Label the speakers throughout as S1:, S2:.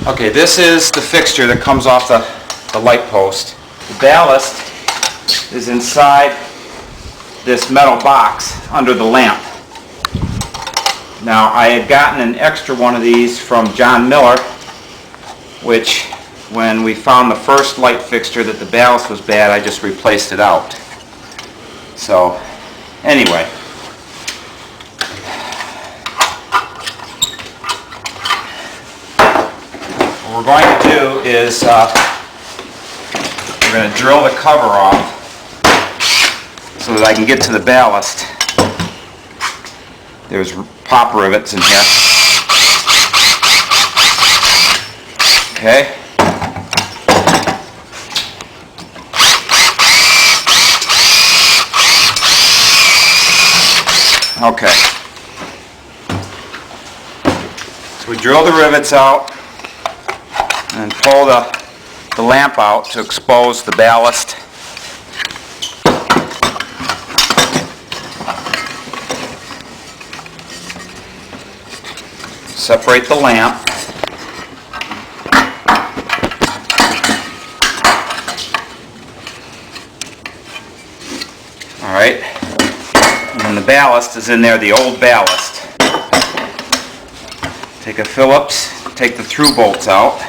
S1: Okay, this is the fixture that comes off the light post. The ballast is inside this metal box under the lamp. Now, I had gotten an extra one of these from John Miller, which when we found the first light fixture that the ballast was bad, I just replaced it out. So, anyway. What we're going to do is we're going to drill the cover off so that I can get to the ballast. There's pop rivets in here. Okay. Okay. So we drill the rivets out and pull the lamp out to expose the ballast. Separate the lamp. Alright. And then the ballast is in there, the old ballast. Take a Phillips, take the through bolts out.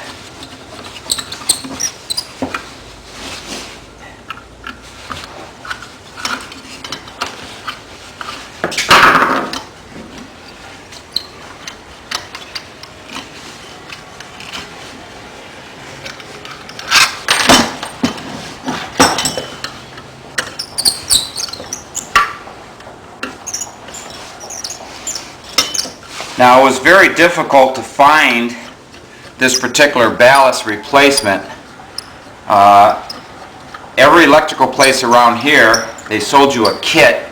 S1: Now, it was very difficult to find this particular ballast replacement. Every electrical place around here, they sold you a kit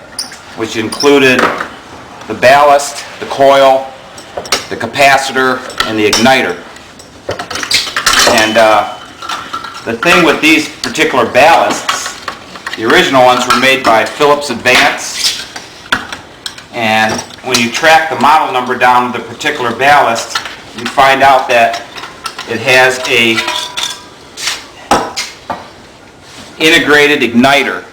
S1: which included the ballast, the coil, the capacitor, and the igniter. And the thing with these particular ballasts, the original ones were made by Phillips Advance, and when you track the model number down to the particular ballast, you find out that it has a integrated igniter.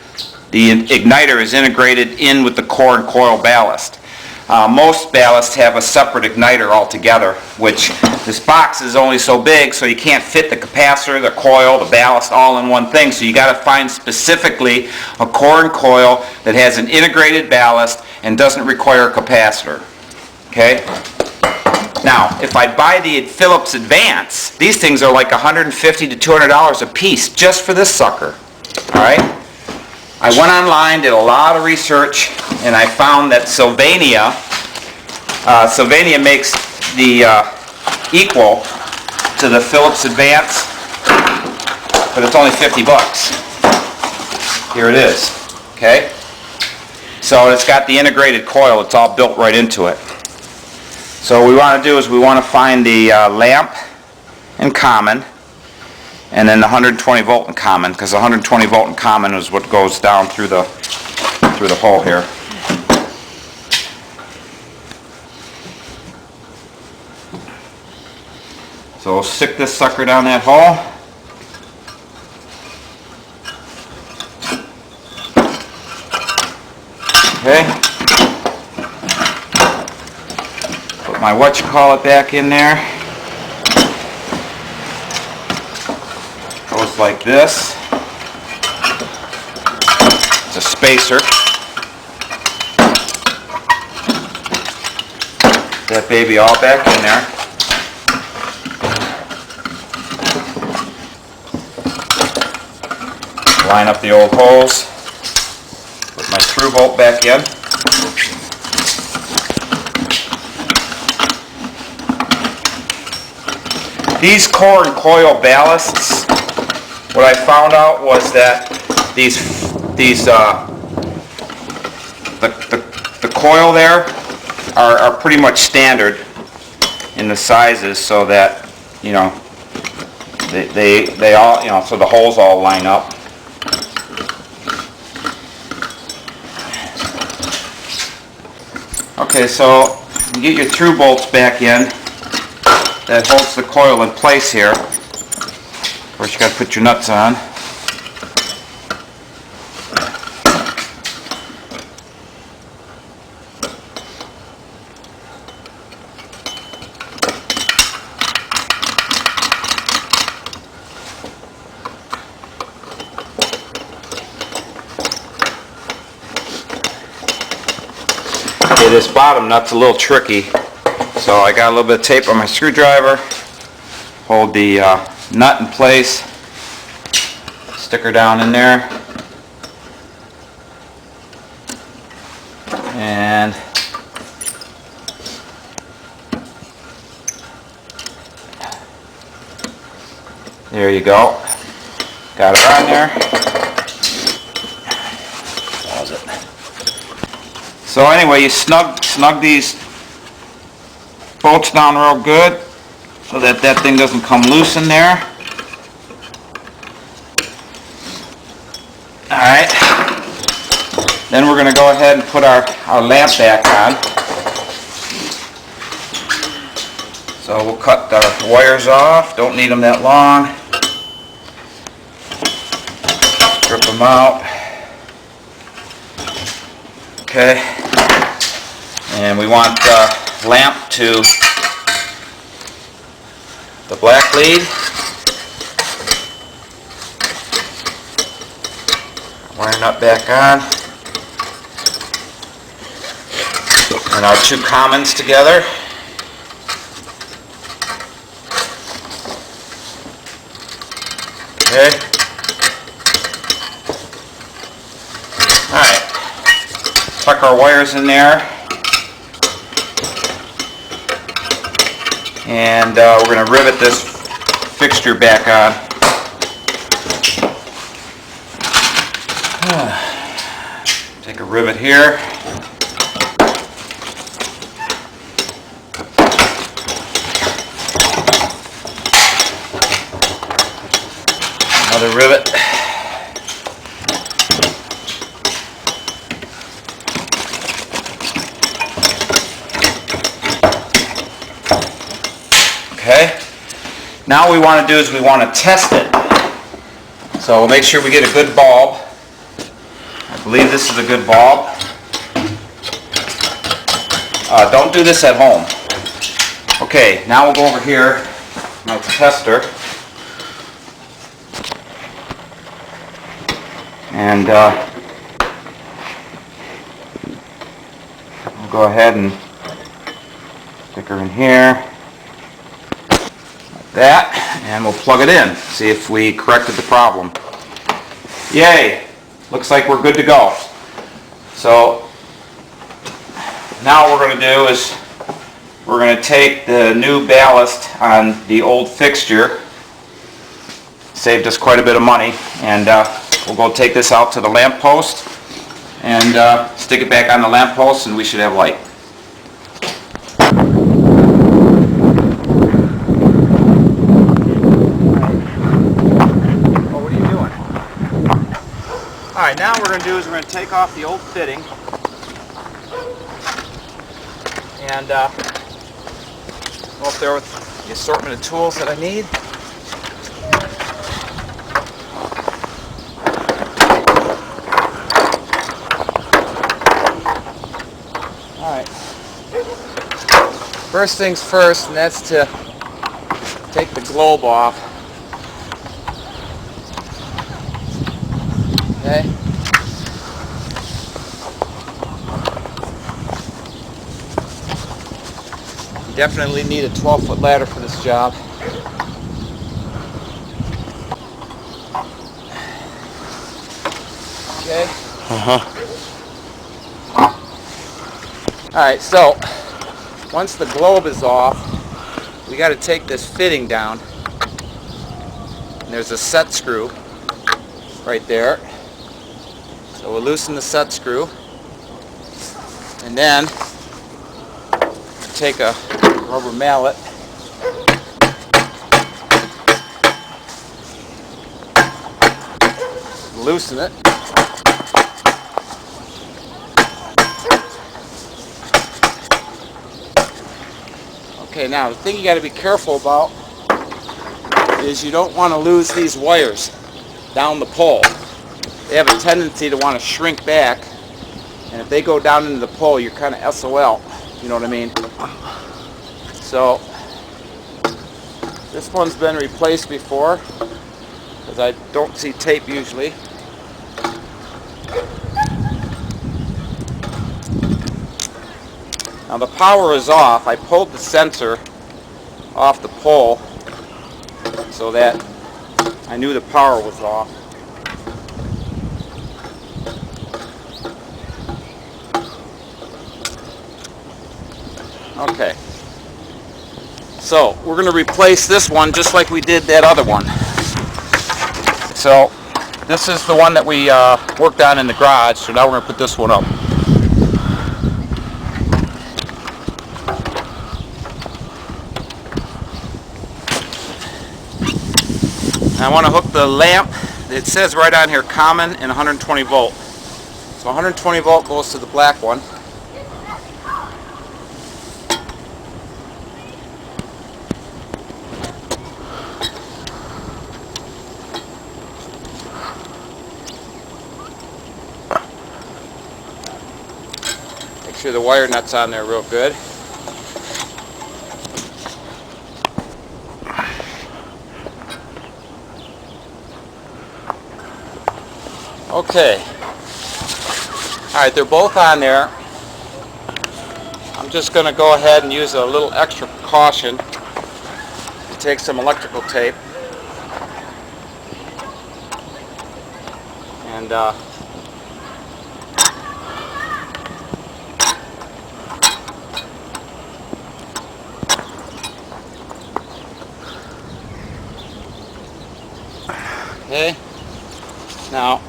S1: The igniter is integrated in with the core and coil ballast. Most ballasts have a separate igniter altogether, which this box is only so big so you can't fit the capacitor, the coil, the ballast all in one thing. So you got to find specifically a core and coil that has an integrated ballast and doesn't require a capacitor. Okay? Now, if I buy the Phillips Advance, these things are like $150 to $200 a piece just for this sucker. Alright? I went online, did a lot of research, and I found that Sylvania makes the equal to the Phillips Advance, but it's only 50 bucks. Here it is. Okay? So it's got the integrated coil. It's all built right into it. So what we want to do is we want to find the lamp in common, and then the 120 volt in common, because the 120 volt in common is what goes down through the hole here. So we'll stick this sucker down that hole. Okay. Put my whatchamacallit back in there. Goes like this. It's a spacer. That baby all back in there. Line up the old holes. Put my through bolt back in. These core and coil ballasts, what I found out was that the coil there are pretty much standard in the sizes, so that they all so the holes all line up. Okay, so you get your through bolts back in. that holds the coil in place here. Of course, you got to put your nuts on. Okay, this bottom nut's a little tricky, so I got a little bit of tape on my screwdriver. Hold the nut in place, stick her down in there, and there you go. Got it on there. Pause it. So anyway, you snug these bolts down real good so that that thing doesn't come loose in there. Alright. Then we're going to go ahead and put our lamp back on. So we'll cut the wires off. Don't need them that long. Strip them out. Okay. And we want the lamp to the black lead. Wire nut back on. And our two commons together. Okay. Alright. Tuck our wires in there. And we're going to rivet this fixture back on. Take a rivet here. Another rivet. Okay. Now what we want to do is we want to test it. So we'll make sure we get a good bulb. I believe this is a good bulb. Don't do this at home. Okay, now we'll go over here, my tester. And we'll go ahead and stick her in here. That, and we'll plug it in, see if we corrected the problem. Yay! Looks like we're good to go. So now what we're going to do is we're going to take the new ballast on the old fixture. Saved us quite a bit of money, and we'll go take this out to the lamp post and stick it back on the lamp post, and we should have light. Alright, now what we're going to do is we're going to take off the old fitting and go up there with the assortment of tools that I need. Alright, first things first, and that's to take the globe off. Okay. You definitely need a 12-foot ladder for this job. Okay. Alright, so once the globe is off, we got to take this fitting down. And there's a set screw right there. So we'll loosen the set screw, and then take a rubber mallet, loosen it, Okay, now the thing you got to be careful about is you don't want to lose these wires down the pole. They have a tendency to want to shrink back, and if they go down into the pole, you're kind of SOL. You know what I mean? So this one's been replaced before, because I don't see tape usually. Now the power is off. I pulled the sensor off the pole so that I knew the power was off. Okay. So we're going to replace this one just like we did that other one. So this is the one that we worked on in the garage, so now we're going to put this one up. I want to hook the lamp. It says right on here common and 120 volt. So 120 volt goes to the black one. Make sure the wire nut's on there real good. Okay. Alright, they're both on there. I'm just going to go ahead and use a little extra caution to take some electrical tape and okay. Now,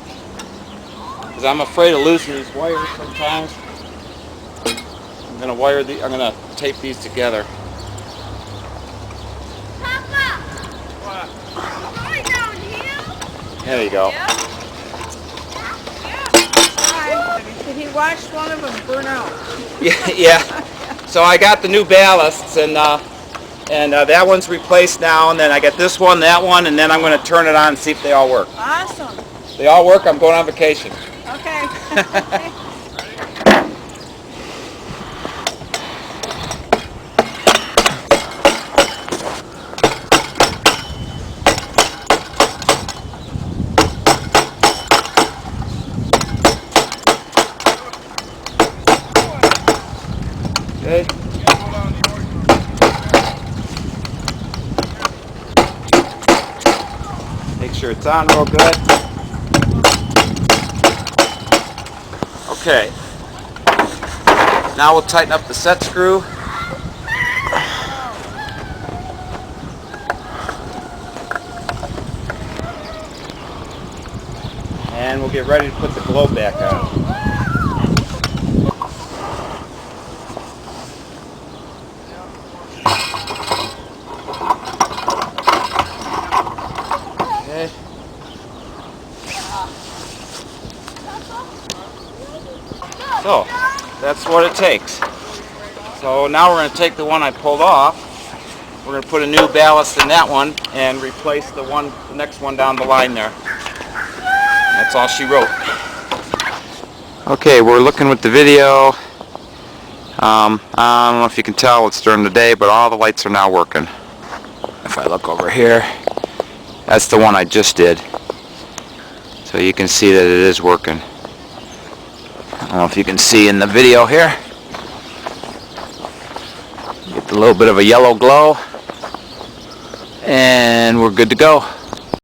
S1: because I'm afraid of losing these wires sometimes, I'm gonna tape these together.
S2: Papa! What? Going down here?
S1: There you go.
S2: Did he watch one of them burn out?
S1: Yeah. So I got the new ballasts, and that one's replaced now, and then I got this one, that one, and then I'm going to turn it on and see if they all work.
S2: Awesome.
S1: They all work. I'm going on vacation.
S2: Okay.
S1: Okay. Make sure it's on real good. Okay. Now we'll tighten up the set screw. And we'll get ready to put the globe back on. Okay. So, that's what it takes. So now we're going to take the one I pulled off. We're going to put a new ballast in that one and replace the next one down the line there. That's all she wrote. Okay, we're looking with the video. I don't know if you can tell, it's during the day, but all the lights are now working. If I look over here, that's the one I just did. So you can see that it is working. I don't know if you can see in the video here. Get a little bit of a yellow glow, and we're good to go.